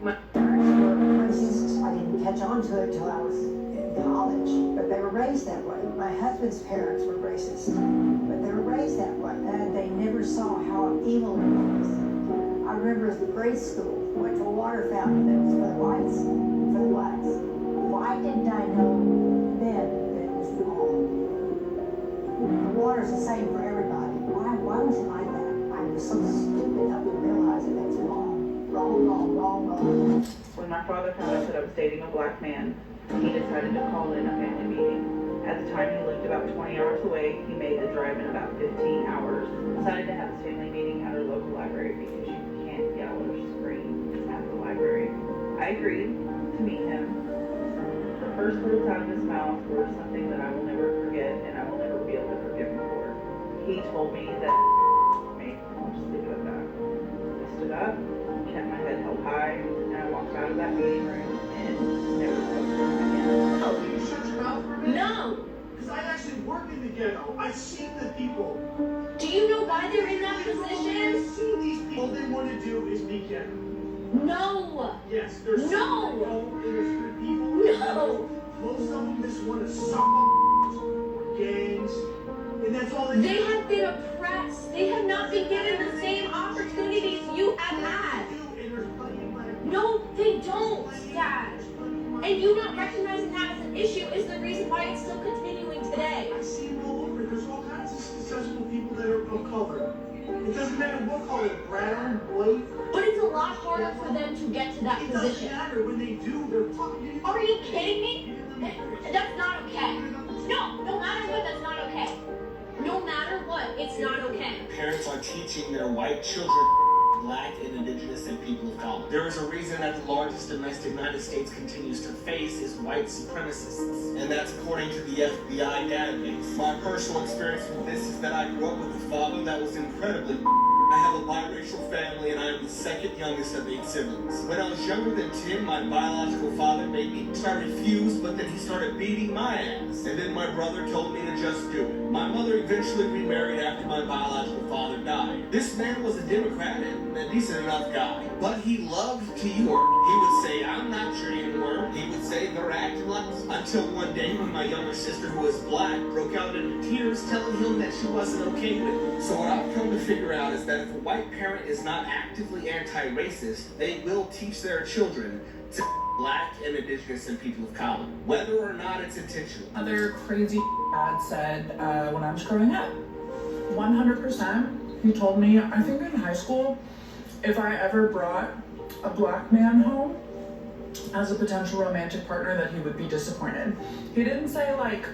My parents were racist. I didn't catch on to it till I was in college, but they were raised that way. My husband's parents were racist, but they were raised that way, and they never saw how evil it was. I remember as a grade school, went to a water fountain that was for the whites and for the blacks. Why didn't I know then that it was wrong? The water's the same for everybody. Why was it like that? I was so stupid not to realize that that's wrong. Wrong. When my father found out that I was dating a black man, he decided to call in a family meeting. At the time, he lived about 20 hours away. He made the drive in about 15 hours. Decided to have his family meeting at our local library because you can't yell or scream at the library. I agreed to meet him. The first words out of his mouth were something that I will never forget and I will never be able to forgive him for. He told me that me. I'll just leave it at that. I stood up, kept my head held high, and I walked out of that meeting room and never spoke to him again. Oh, can you shut your mouth for a minute? No! Because I actually work in the ghetto. I see the people. Do you know why they're in that I position? see these people. All they want to do is be ghetto. No! Yes, there's No! innocent people. No! Most of them just want to suck or gangs. And that's all they They have been oppressed. They have not been given the same opportunities you have had. No, they don't, Dad. And you not recognizing that as an issue is the reason why it's still continuing today. I see them all over. There's all kinds of successful people that are of color. It doesn't matter what color, brown, white. But it's a lot harder for them to get to that It doesn't position. matter when they do. They're fucking. Are you kidding me? That's not okay. No matter what, that's not okay. No matter what, it's not okay. Parents are teaching their white children Black and Indigenous and people of color. There is a reason that the largest domestic the United States continues to face is white supremacists, and that's according to the FBI database. My personal experience with this is that I grew up with a father that was incredibly I have a biracial family and I am the second youngest of 8 siblings. When I was younger than 10, my biological father made me start refused, but then he started beating my ass. And then my brother told me to just do it. My mother eventually remarried after my biological father died. This man was a Democrat and a decent enough guy, but he loved to work. He would say, I'm not your N-word. He would say, they're acting like this. Until one day when my younger sister, who was black, broke out into tears telling him that she wasn't okay with it. So what I've come to figure out is that if a white parent is not actively anti-racist, they will teach their children to Black and Indigenous and people of color, whether or not it's intentional. Other crazy dad said when I was growing up, 100%, he told me, I think in high school, if I ever brought a black man home as a potential romantic partner, that he would be disappointed. He didn't say like,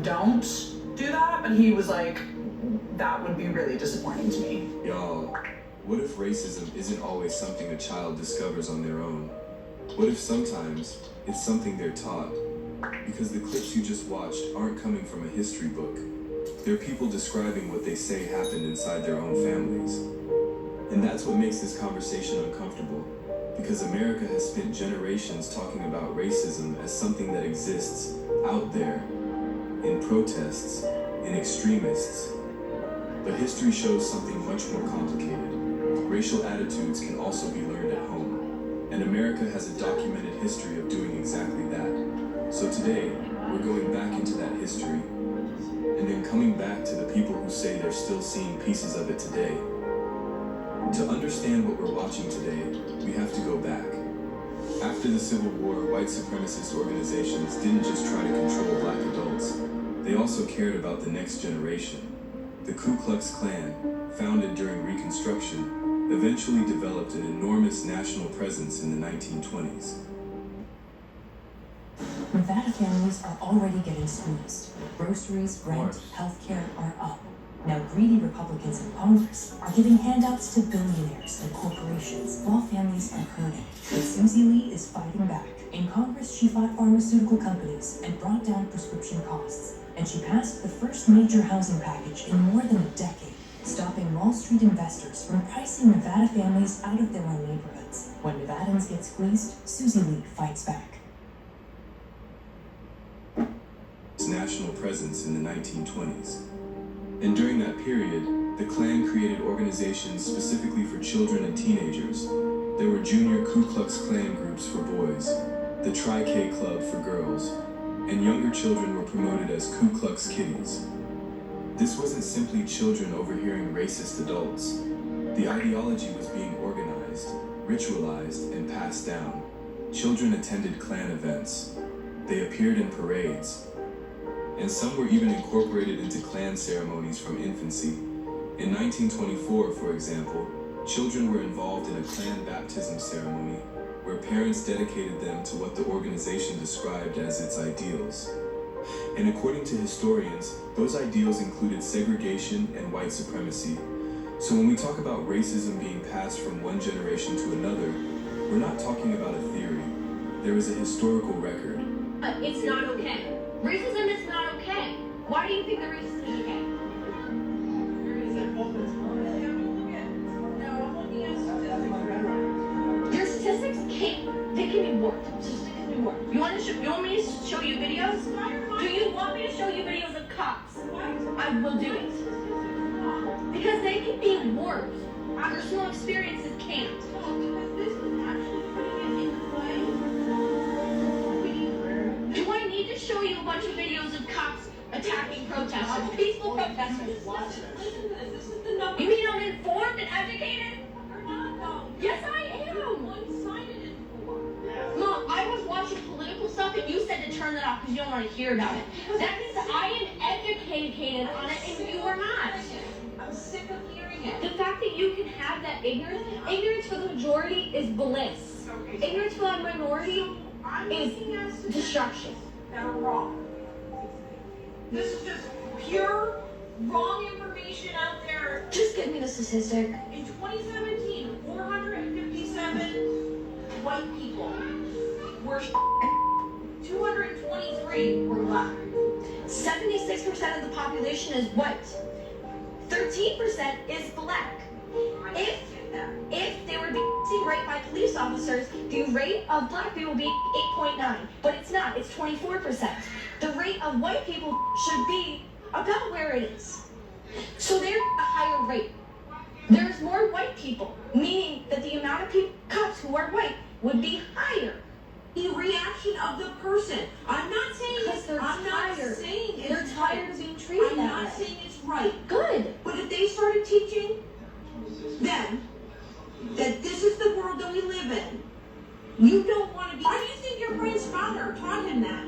don't do that, but he was like, that would be really disappointing to me. Y'all, what if racism isn't always something a child discovers on their own? What if sometimes it's something they're taught? Because the clips you just watched aren't coming from a history book. They're people describing what they say happened inside their own families. And that's what makes this conversation uncomfortable. Because America has spent generations talking about racism as something that exists out there, in protests, in extremists. But history shows something much more complicated. Racial attitudes can also be learned at home. And America has a documented history of doing exactly that. So today, we're going back into that history, and then coming back to the people who say they're still seeing pieces of it today. To understand what we're watching today, we have to go back. After the Civil War, white supremacist organizations didn't just try to control black adults. They also cared about the next generation. The Ku Klux Klan, founded during Reconstruction, eventually developed an enormous national presence in the 1920s. Nevada families are already getting squeezed. Groceries, rent, healthcare are up. Now greedy Republicans in Congress are giving handouts to billionaires and corporations while families are hurting. But Susie Lee is fighting back. In Congress, she fought pharmaceutical companies and brought down prescription costs. And she passed the first major housing package in more than a decade, stopping Wall Street investors from pricing Nevada families out of their own neighborhoods. When Nevadans get squeezed, Susie Lee fights back. National presence in the 1920s. And during that period, the Klan created organizations specifically for children and teenagers, There were junior Ku Klux Klan groups for boys, the Tri-K Club for girls, and younger children were promoted as Ku Klux Kitties. This wasn't simply children overhearing racist adults. The ideology was being organized, ritualized, and passed down. Children attended Klan events. They appeared in parades. And some were even incorporated into Klan ceremonies from infancy. In 1924, for example, children were involved in a Klan baptism ceremony where parents dedicated them to what the organization described as its ideals. And according to historians, those ideals included segregation and white supremacy. So when we talk about racism being passed from one generation to another, we're not talking about a theory. There is a historical record. It's not okay. Racism is not okay. Why do you think the racism is okay? Your statistics they can be warped. Statistics can be warped. You want me to show you videos? Do you want me to show you videos of cops? I will do it. Because they can be warped. Personal experiences can't. Do I need to show you a bunch of videos of cops attacking protesters, peaceful protesters? You mean I'm informed and educated? Yes, I am. Mom, I was watching political stuff and you said to turn that off because you don't want to hear about it. That means that I am educated on it and you are not. I'm sick of hearing it. The fact that you can have that ignorance for the majority is bliss. Ignorance for the minority is destruction. That are wrong. This is just pure wrong information out there. Just give me the statistic. In 2017, 457 white people were 223 were black. 76% of the population is white. 13% is black. If they were being raped by police officers, the rate of black people would be 8.9, but it's not, it's 24%. The rate of white people should be about where it is. So they're a higher rate. There's more white people, meaning that the amount of cops who are white would be higher. The reaction of the person. I'm not saying Because they're tired. They're tired of being treated I'm that not way. saying it's right. Good. But if they started teaching them that this is the world that we live in, you don't want to be. Why do you think your friend's father taught him that?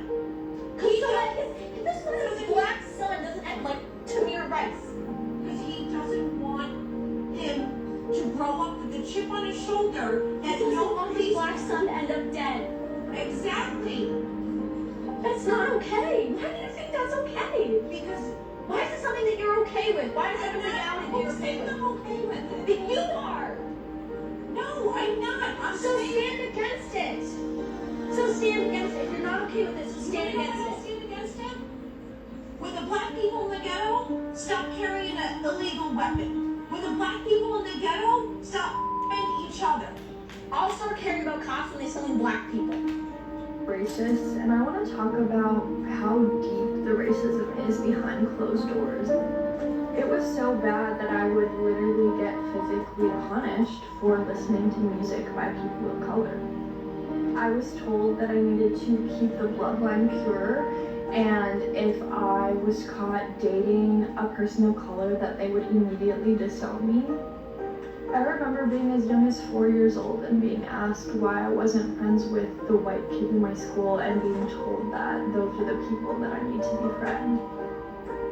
Because his black son doesn't act like Tamir Rice. Because he doesn't want him to grow up with a chip on his shoulder that He doesn't no want his black son to end up dead. Exactly. That's not okay. Why do you think that's okay? Because Why is it something that you're okay with? Why is it a I'm reality that you're okay with? I'm okay with it. But you are. No, I'm not. I'm So saying stand against it. So stand against it. If you're not okay with it, so stand against it. Stand against him. When the black people in the ghetto stop carrying an illegal weapon. When the black people in the ghetto stop each other. I'll start caring about cops when they selling black people. Racist, and I want to talk about how deep the racism is behind closed doors. It was so bad that I would literally get physically punished for listening to music by people of color. I was told that I needed to keep the bloodline pure, and if I was caught dating a person of color, that they would immediately disown me. I remember being as young as 4 years old and being asked why I wasn't friends with the white kid in my school and being told that those are the people that I need to befriend.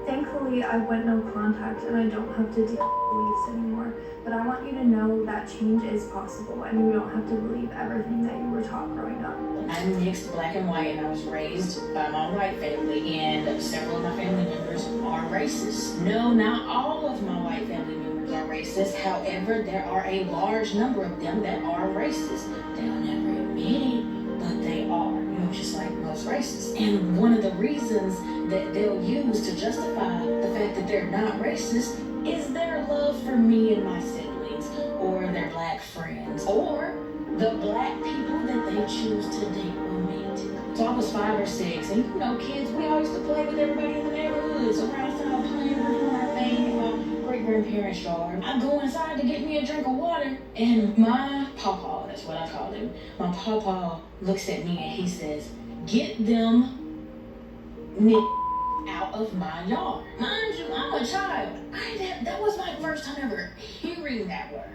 Thankfully, I went no contact and I don't have to deal with beliefs anymore, but I want you to know that change is possible and you don't have to believe everything that you were taught growing up. I'm mixed black and white, and I was raised by my white family, and several of my family members are racist. No, not all of my white family members are racist. However, there are a large number of them that are racist. They'll never admit it, but they are, just like most racists. And one of the reasons that they'll use to justify the fact that they're not racist is their love for me and my siblings, or their black friends, or the black people that they choose to date or meet. So I was 5 or 6, and kids, we all used to play with everybody in the neighborhood. So we're outside playing, we're doing our thing in my great-grandparents' yard. I go inside to get me a drink of water, and my pawpaw, that's what I call him. My papa looks at me and he says, "Get them out of my yard." Mind you, I'm a child. That was my first time ever hearing that word.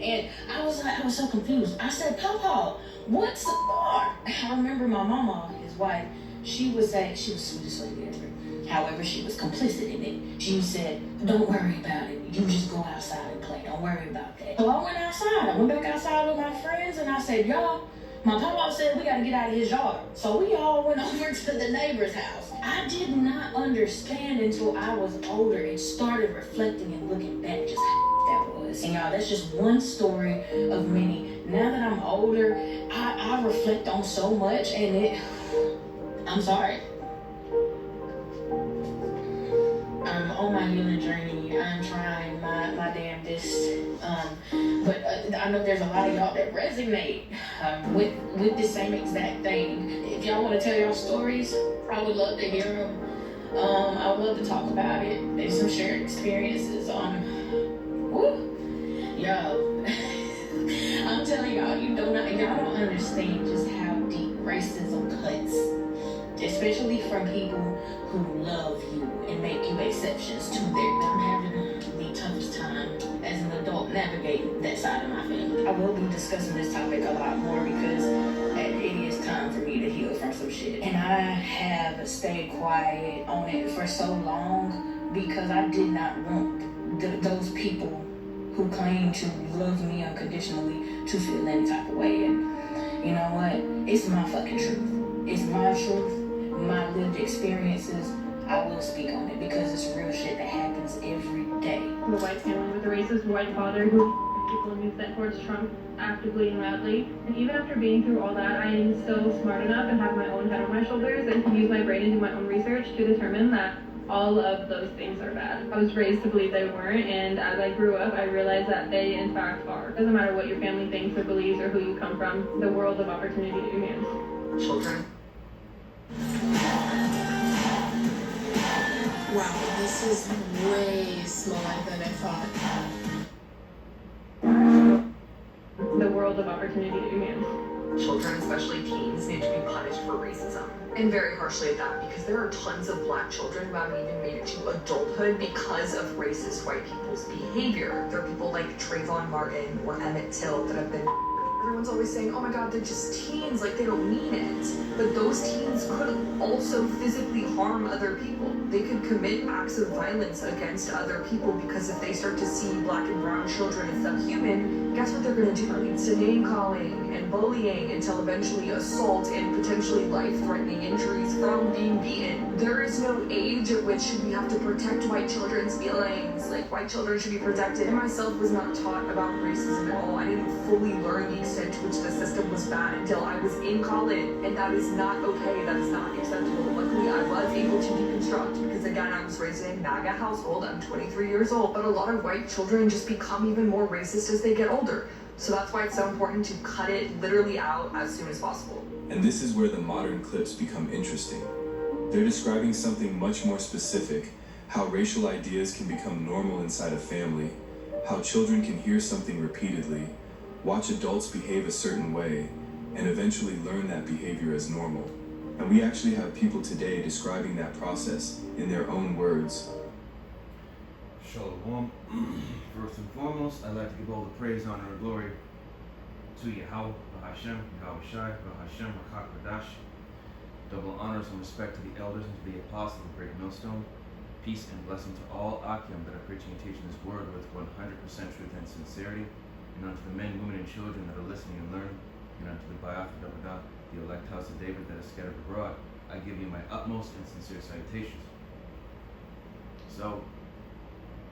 And I was so confused. I said, "Papa, what's the bar?" I remember my mama, his wife, she was the sweetest lady ever. However, she was complicit in it. She said, "Don't worry about it. You just go outside and play. Don't worry about that." So I went outside. I went back outside with my friends and I said, "Y'all, my papa said we gotta get out of his yard." So we all went over to the neighbor's house. I did not understand until I was older and started reflecting and looking back just how that was. And y'all, that's just one story of many. Now that I'm older, I reflect on so much and I'm sorry. I'm on my healing journey. I'm trying my damnedest. But I know there's a lot of y'all that resonate with the same exact thing. If y'all want to tell y'all stories, I would love to hear them. I would love to talk about it. There's some shared experiences. Yo, I'm telling y'all, y'all don't understand just how deep racism cuts, especially from people who love you and make you exceptions to their. I'm having the toughest time as an adult navigating that side of my family. I will be discussing this topic a lot more because it is time for me to heal from some shit. And I have stayed quiet on it for so long because I did not want those people who claim to love me unconditionally to feel any type of way. And you know what? It's my fucking truth. It's my truth, my lived experiences. I will speak on it because it's real shit that happens every day. The white family with a racist white father who people and sent towards Trump actively and loudly. And even after being through all that, I am still smart enough and have my own head on my shoulders and can use my brain and do my own research to determine that all of those things are bad. I was raised to believe they weren't, and as I grew up, I realized that they in fact are. Doesn't matter what your family thinks or believes or who you come from, the world of opportunity at your hands. Children. Wow, this is way smaller than I thought. The world of opportunity at your hands. Children, especially teens, need to be punished for racism. And very harshly at that, because there are tons of black children who haven't even made it to adulthood because of racist white people's behavior. There are people like Trayvon Martin or Emmett Till that have been. Everyone's always saying, "Oh my god, they're just teens, like they don't mean it." But those teens could also physically harm other people. They could commit acts of violence against other people because if they start to see black and brown children as subhuman, guess what they're going to do? It leads to name calling and bullying until eventually assault and potentially life-threatening injuries from being beaten. There is no age at which we have to protect white children's feelings. Like, white children should be protected. I myself was not taught about racism at all. I didn't fully learn the extent to which the system was bad until I was in college, and that is not okay. That is not acceptable. Luckily, I was able to deconstruct because, again, I was raised in a MAGA household. I'm 23 years old, but a lot of white children just become even more racist as they get older. So that's why it's so important to cut it literally out as soon as possible. And this is where the modern clips become interesting. They're describing something much more specific, how racial ideas can become normal inside a family, how children can hear something repeatedly, watch adults behave a certain way, and eventually learn that behavior as normal. And we actually have people today describing that process in their own words. Shalom. First and foremost, I'd like to give all the praise, honor, and glory to Yahweh, Bahashem, Yahweh Shai, Bahashem, Rakak Badash. Double honors and respect to the elders and to the apostles of the Great Millstone. Peace and blessing to all Akim that are preaching and teaching this word with 100% truth and sincerity. And unto the men, women, and children that are listening and learning. And unto the Bayat Dabadah, the elect house of David that is scattered abroad, I give you my utmost and sincere salutations. So,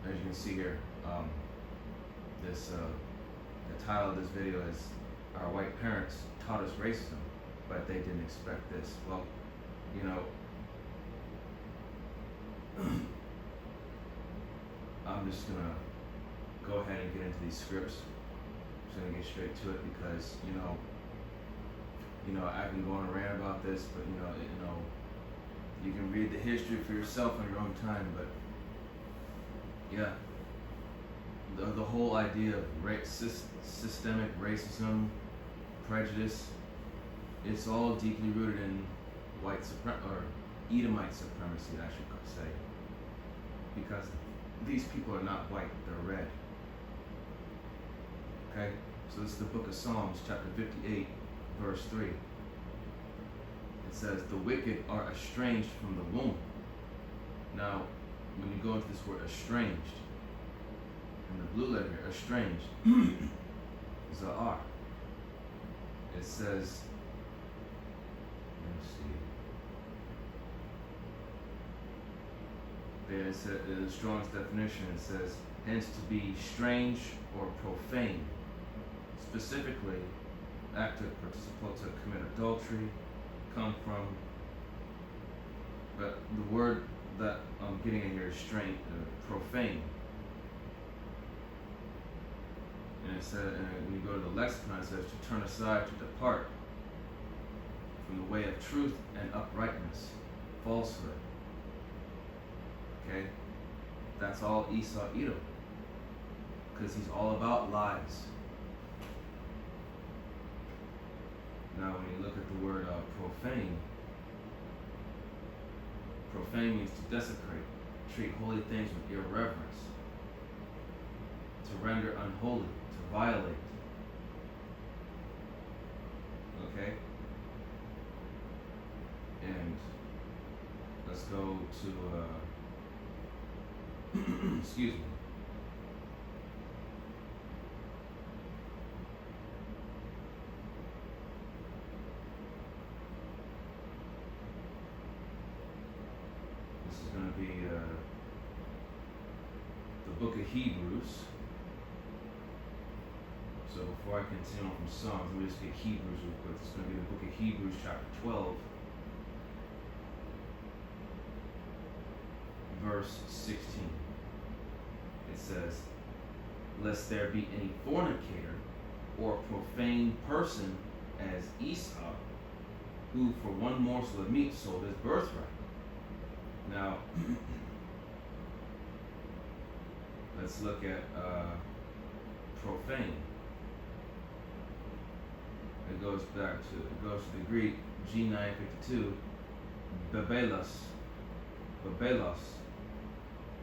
as you can see here, the title of this video is "Our White Parents Taught Us Racism, but They Didn't Expect This." Well, you know, I'm just gonna go ahead and get into these scripts. I'm just gonna get straight to it because you know, I can go on a rant about this, but you can read the history for yourself on your own time. But yeah, the whole idea of systemic racism prejudice. It's all deeply rooted in white or Edomite supremacy, I should say, because these people are not white, they're red. Okay, so this is the book of Psalms, chapter 58, verse 3. It says, the wicked are estranged from the womb. Now, when you go into this word estranged, in the blue letter here, estranged, is a R. It says, let me see. There's the Strong's definition. It says, hence to be strange or profane. Specifically, active participle to commit adultery, come from, but the word that I'm getting in here is strange, profane. And it said, and when you go to the lexicon, it says to turn aside, to depart from the way of truth and uprightness, falsehood. Okay? That's all Esau Edom. Because he's all about lies. Now, when you look at the word profane, profane means to desecrate, treat holy things with irreverence, to render unholy, to violate. Okay? And let's go to, excuse me. This is going to be the book of Hebrews. So before I continue on from Psalms, let me just get Hebrews real quick. It's going to be the book of Hebrews, chapter 12, verse 16. It says, lest there be any fornicator or profane person as Esau, who for one morsel of meat sold his birthright. Now, let's look at profane. It goes to the Greek G952, babelos,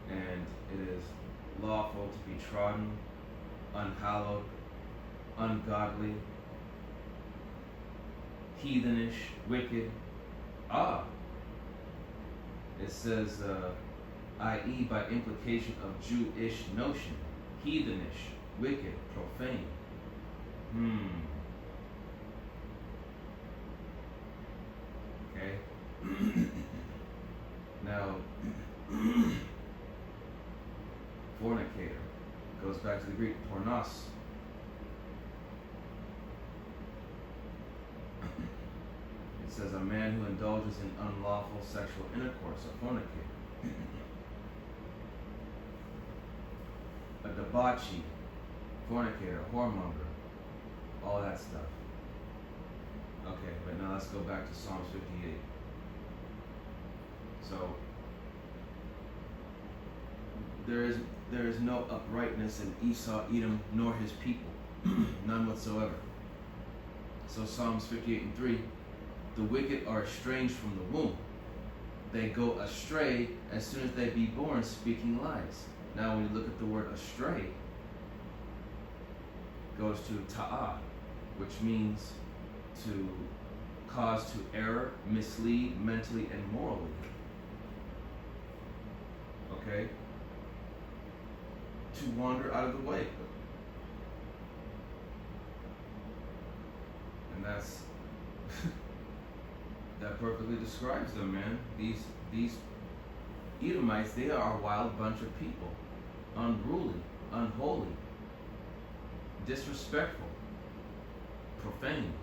and it is lawful to be trodden, unhallowed, ungodly, heathenish, wicked. It says, i.e. by implication of Jewish notion, heathenish, wicked, profane. Okay. Now, fornicator goes back to the Greek pornos. It says a man who indulges in unlawful sexual intercourse, a fornicator. A debauchee, fornicator, whoremonger, all that stuff. Okay, but now let's go back to Psalms 58. So there is no uprightness in Esau, Edom, nor his people, none whatsoever. So Psalms 58:3, the wicked are estranged from the womb. They go astray as soon as they be born, speaking lies. Now when you look at the word astray, it goes to ta'ah, which means to cause to err, mislead mentally and morally. Okay? To wander out of the way. And that's that perfectly describes them, man. These Edomites, they are a wild bunch of people. Unruly, unholy, disrespectful, profane.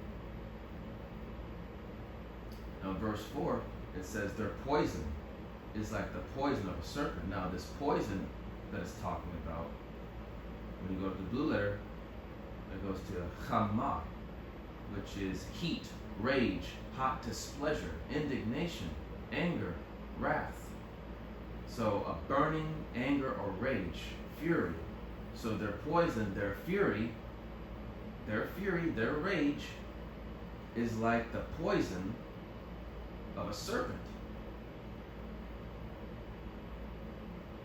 Now verse 4, it says their poison is like the poison of a serpent. Now this poison that it's talking about, when you go to the blue letter, it goes to chama, which is heat, rage, hot displeasure, indignation, anger, wrath. So a burning anger or rage, fury. So their poison, their fury, their rage is like the poison of a serpent.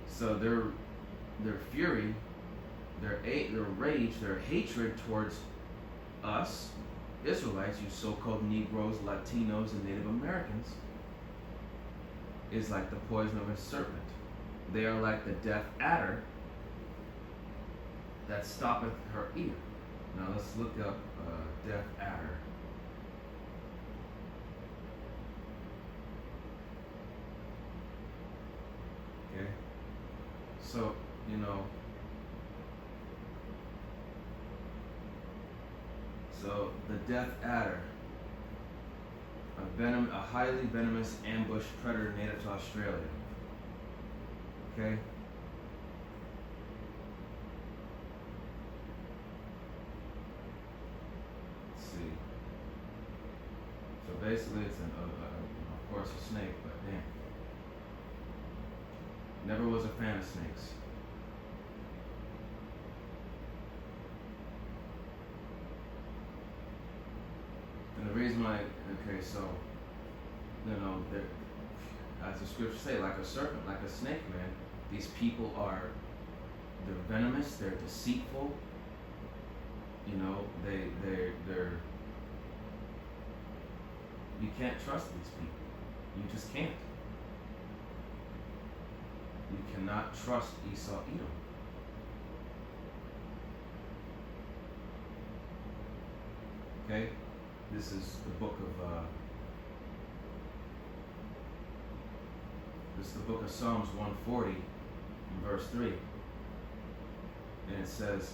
So their fury, their rage, their hatred towards us, Israelites, you so-called Negroes, Latinos, and Native Americans, is like the poison of a serpent. They are like the deaf adder that stoppeth her ear. Now let's look up deaf adder. Okay, so so the deaf adder, a highly venomous ambush predator native to Australia. Okay. Let's see. So basically, it's of course a snake, but damn. Never was a fan of snakes. And the reason why, okay, so, as the scriptures say, like a serpent, like a snake, man, these people they're venomous, they're deceitful, they're, you can't trust these people. You just can't. You cannot trust Esau, Edom. Okay? This is the book of Psalms 140, verse 3. And it says,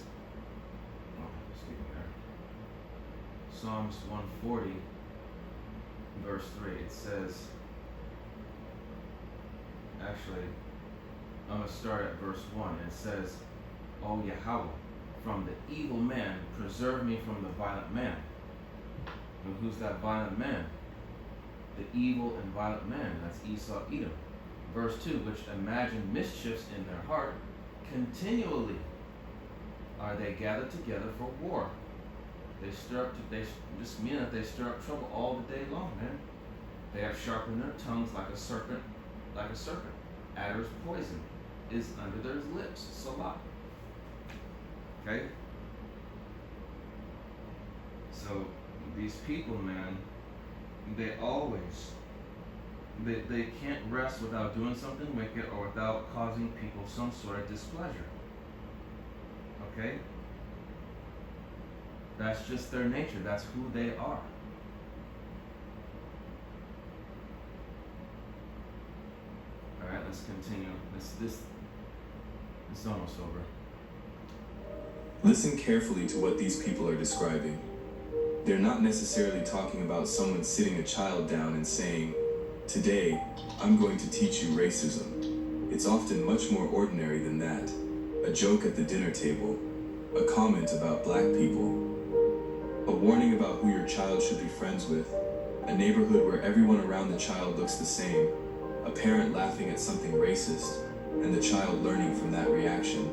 Psalms 140, verse 3. It says, actually, I'm going to start at verse 1. It says, O Yahweh, from the evil man, preserve me from the violent man. And who's that violent man? The evil and violent man. That's Esau, Edom. Verse 2, which imagine mischiefs in their heart, continually are they gathered together for war. They just mean that they stir up trouble all the day long, man. They have sharpened their tongues like a serpent. Adder's poison is under their lips. Salah. Okay? So these people, man, they can't rest without doing something wicked or without causing people some sort of displeasure. Okay? That's just their nature. That's who they are. Alright, let's continue. This is almost over. Listen carefully to what these people are describing. They're not necessarily talking about someone sitting a child down and saying, "Today, I'm going to teach you racism." It's often much more ordinary than that. A joke at the dinner table, a comment about black people, a warning about who your child should be friends with, a neighborhood where everyone around the child looks the same, a parent laughing at something racist, and the child learning from that reaction.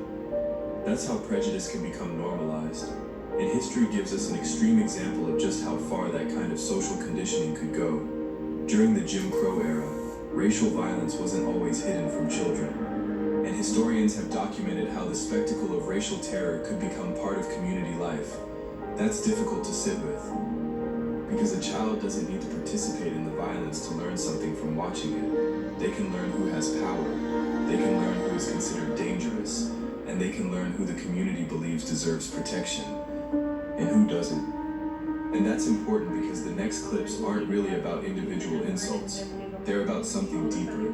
That's how prejudice can become normalized. And history gives us an extreme example of just how far that kind of social conditioning could go. During the Jim Crow era, racial violence wasn't always hidden from children. And historians have documented how the spectacle of racial terror could become part of community life. That's difficult to sit with, because a child doesn't need to participate in the violence to learn something from watching it. They can learn who has power, they can learn who is considered dangerous, and they can learn who the community believes deserves protection, and who doesn't. And that's important because the next clips aren't really about individual insults. They're about something deeper.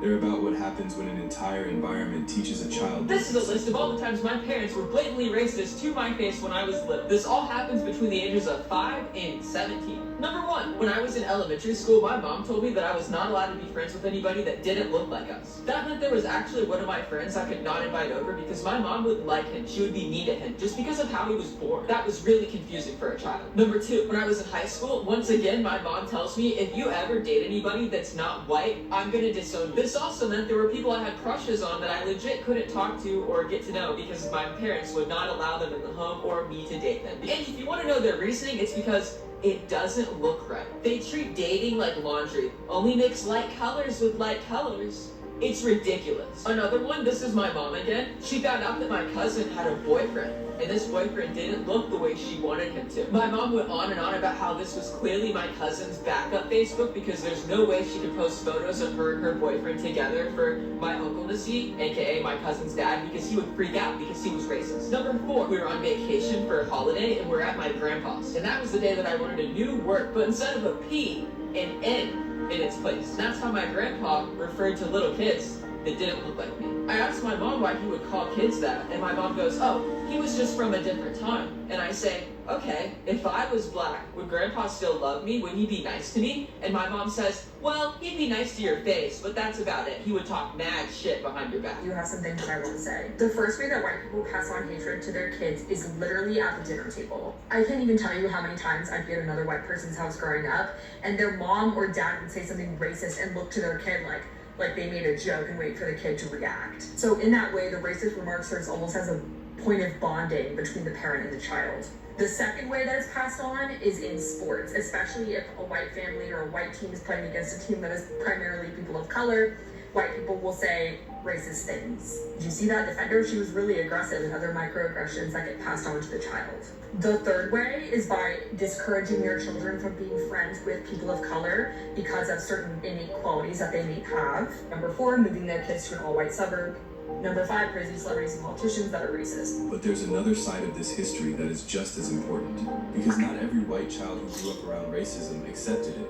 They're about what happens when an entire environment teaches a child. This is a list of all the times my parents were blatantly racist to my face when I was little. This all happens between the ages of 5 and 17. Number 1, when I was in elementary school, my mom told me that I was not allowed to be friends with anybody that didn't look like us. That meant there was actually one of my friends I could not invite over because my mom wouldn't like him. She would be mean to him just because of how he was born. That was really confusing for a child. Number 2, when I was in high school, once again, my mom tells me if you ever date anybody that's not white, I'm gonna disown you. This This also meant there were people I had crushes on that I legit couldn't talk to or get to know because my parents would not allow them in the home or me to date them. And if you want to know their reasoning, it's because it doesn't look right. They treat dating like laundry. Only mix light colors with light colors. It's ridiculous. Another one, this is my mom again. She found out that my cousin had a boyfriend, and this boyfriend didn't look the way she wanted him to. My mom went on and on about how this was clearly my cousin's backup Facebook because there's no way she could post photos of her and her boyfriend together for my uncle to see, aka my cousin's dad, because he would freak out because he was racist. Number 4, we were on vacation for a holiday and we're at my grandpa's. And that was the day that I learned a new word, but instead of a P, an N in its place. And that's how my grandpa referred to little kids that didn't look like me. I asked my mom why he would call kids that, and my mom goes, oh, he was just from a different time. And I say, okay, if I was black, would grandpa still love me? Would he be nice to me? And my mom says, well, he'd be nice to your face, but that's about it. He would talk mad shit behind your back. You have some things I want to say. The first way that white people pass on hatred to their kids is literally at the dinner table. I can't even tell you how many times I'd be at another white person's house growing up, and their mom or dad would say something racist and look to their kid like they made a joke and wait for the kid to react. So in that way, the racist remark serves almost as a point of bonding between the parent and the child. The second way that it's passed on is in sports, especially if a white family or a white team is playing against a team that is primarily people of color. White people will say racist things. Did you see that defender? She was really aggressive, and other microaggressions that get passed on to the child. The third way is by discouraging your children from being friends with people of color because of certain innate qualities that they may have. Number 4, moving their kids to an all-white suburb. Number 5, praising celebrities and politicians that are racist. But there's another side of this history that is just as important. Because not every white child who grew up around racism accepted it.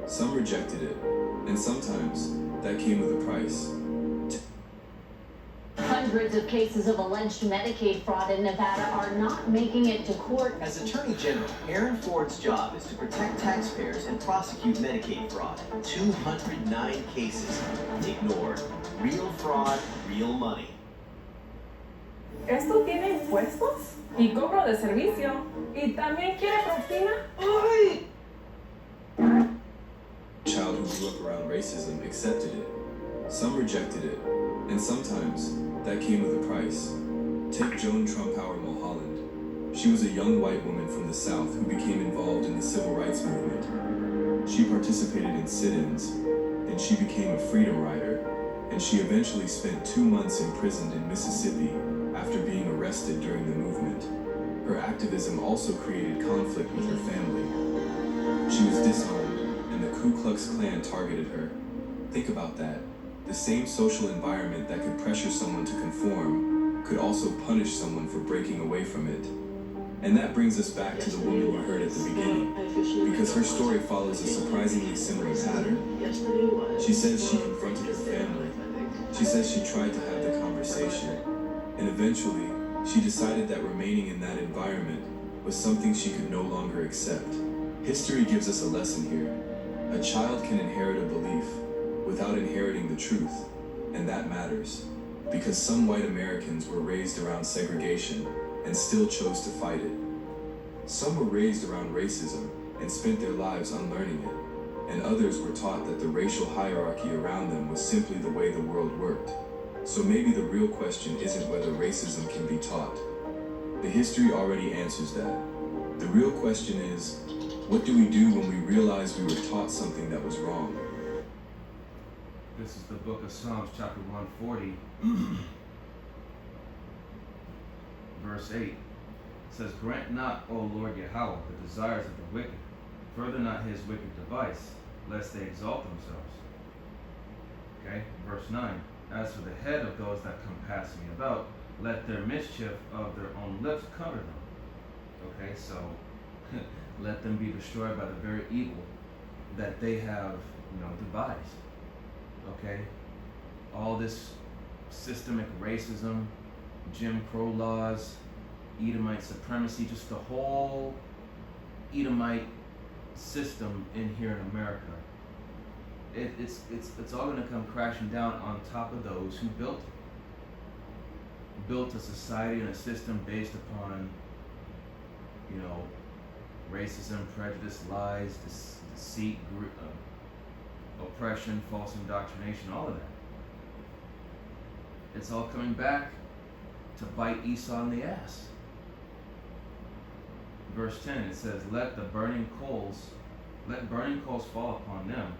Some rejected it. And sometimes that came with a price. Hundreds of cases of alleged Medicaid fraud in Nevada are not making it to court. As Attorney General, Aaron Ford's job is to protect taxpayers and prosecute Medicaid fraud. 209 cases ignored. Real fraud, real money. Esto tiene impuestos y cobro de servicio y también quiere propina. ¡Ay! Child who grew up around racism accepted it. Some rejected it. And sometimes that came with a price. Take Joan Trumpauer Mulholland. She was a young white woman from the South who became involved in the civil rights movement. She participated in sit-ins, and she became a freedom rider, and she eventually spent 2 months imprisoned in Mississippi after being arrested during the movement. Her activism also created conflict with her family. She was disowned, and the Ku Klux Klan targeted her. Think about that. The same social environment that could pressure someone to conform could also punish someone for breaking away from it. And that brings us back to the woman you heard at the beginning, because her story follows a surprisingly similar pattern. She says she confronted her family. She says she tried to have the conversation, and eventually she decided that remaining in that environment was something she could no longer accept. History gives us a lesson here. A child can inherit a belief without inheriting the truth, and that matters, because some white Americans were raised around segregation and still chose to fight it. Some were raised around racism and spent their lives unlearning it, and others were taught that the racial hierarchy around them was simply the way the world worked. So maybe the real question isn't whether racism can be taught. The history already answers that. The real question is, what do we do when we realize we were taught something that was wrong? This is the book of Psalms, chapter 140, verse 8. It says, grant not, O Lord Yahweh, the desires of the wicked. Further not his wicked device, lest they exalt themselves. Okay, verse 9. As for the head of those that compass me about, let their mischief of their own lips cover them. Okay, so let them be destroyed by the very evil that they have, devised. Okay, all this systemic racism, Jim Crow laws, Edomite supremacy, just the whole Edomite system in here in America. It's all going to come crashing down on top of those who built it. Built a society and a system based upon, racism, prejudice, lies, deceit, oppression, false indoctrination, all of that. it's all coming back to bite Esau in the ass. Verse 10, it says, let burning coals fall upon them.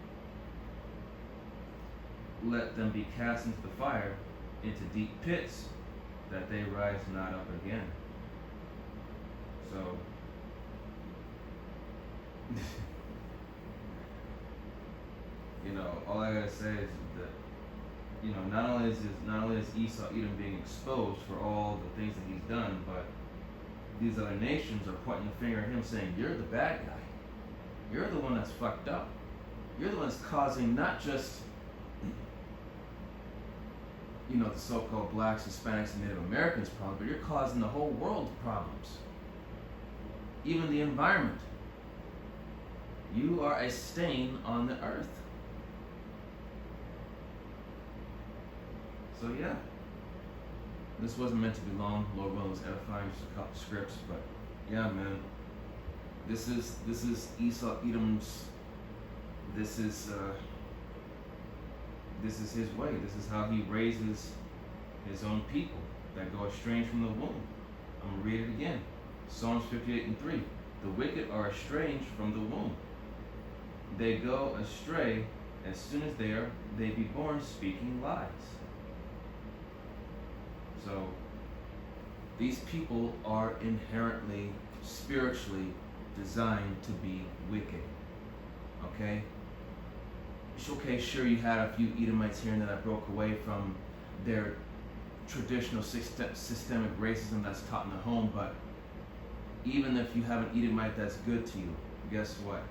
Let them be cast into the fire, into deep pits, that they rise not up again. So, all I gotta say is that, not only is Esau Edom being exposed for all the things that he's done, but these other nations are pointing the finger at him saying, you're the bad guy. You're the one that's fucked up. You're the one that's causing not just, the so-called blacks, Hispanics, and Native Americans problems, but you're causing the whole world problems. Even the environment. You are a stain on the earth. So yeah, this wasn't meant to be long. Lord willing, was edifying, just a couple scripts, but yeah, man, this is Esau Edom's. This is his way. This is how he raises his own people that go estranged from the womb. I'm gonna read it again. Psalms 58:3. The wicked are estranged from the womb. They go astray as soon as they be born, speaking lies. So these people are inherently, spiritually designed to be wicked. Okay? Okay, sure, you had a few Edomites here and there that broke away from their traditional systemic racism that's taught in the home, but even if you have an Edomite that's good to you, guess what?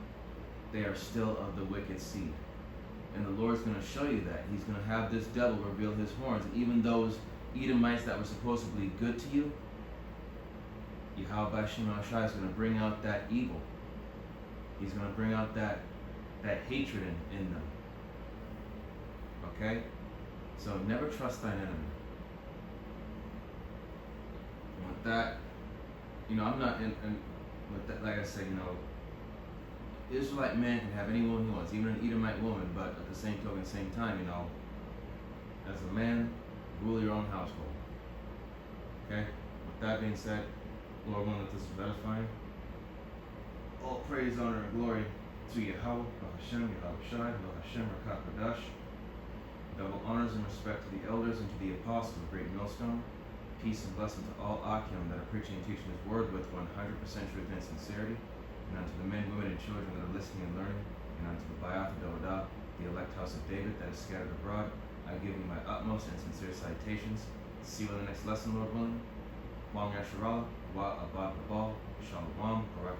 They are still of the wicked seed. And the Lord's going to show you that. He's going to have this devil reveal his horns. And even those Edomites that were supposedly good to you, Yahweh Shem Shai is going to bring out that evil. He's going to bring out that hatred in them. Okay? So never trust thine enemy. And with that, I'm not in with that, like I said, Israelite man can have any woman he wants, even an Edomite woman, but at the same token, same time, as a man, rule your own household. Okay? With that being said, Lord willing, that this is edifying. All praise, honor, and glory to Yahweh, Hashem, Yahweh Shai, Hashem, Rakakadash. Double honors and respect to the elders and to the apostles of Great Millstone. Peace and blessing to all Akim that are preaching and teaching His word with 100% truth and sincerity. And unto the men, women, and children that are listening and learning. And unto the Bayat Dodah, the elect house of David that is scattered abroad. I give you my utmost and sincere citations. See you in the next lesson, Lord willing. Wang Yasharallah, Wa Abad Babal, Shalom, Barak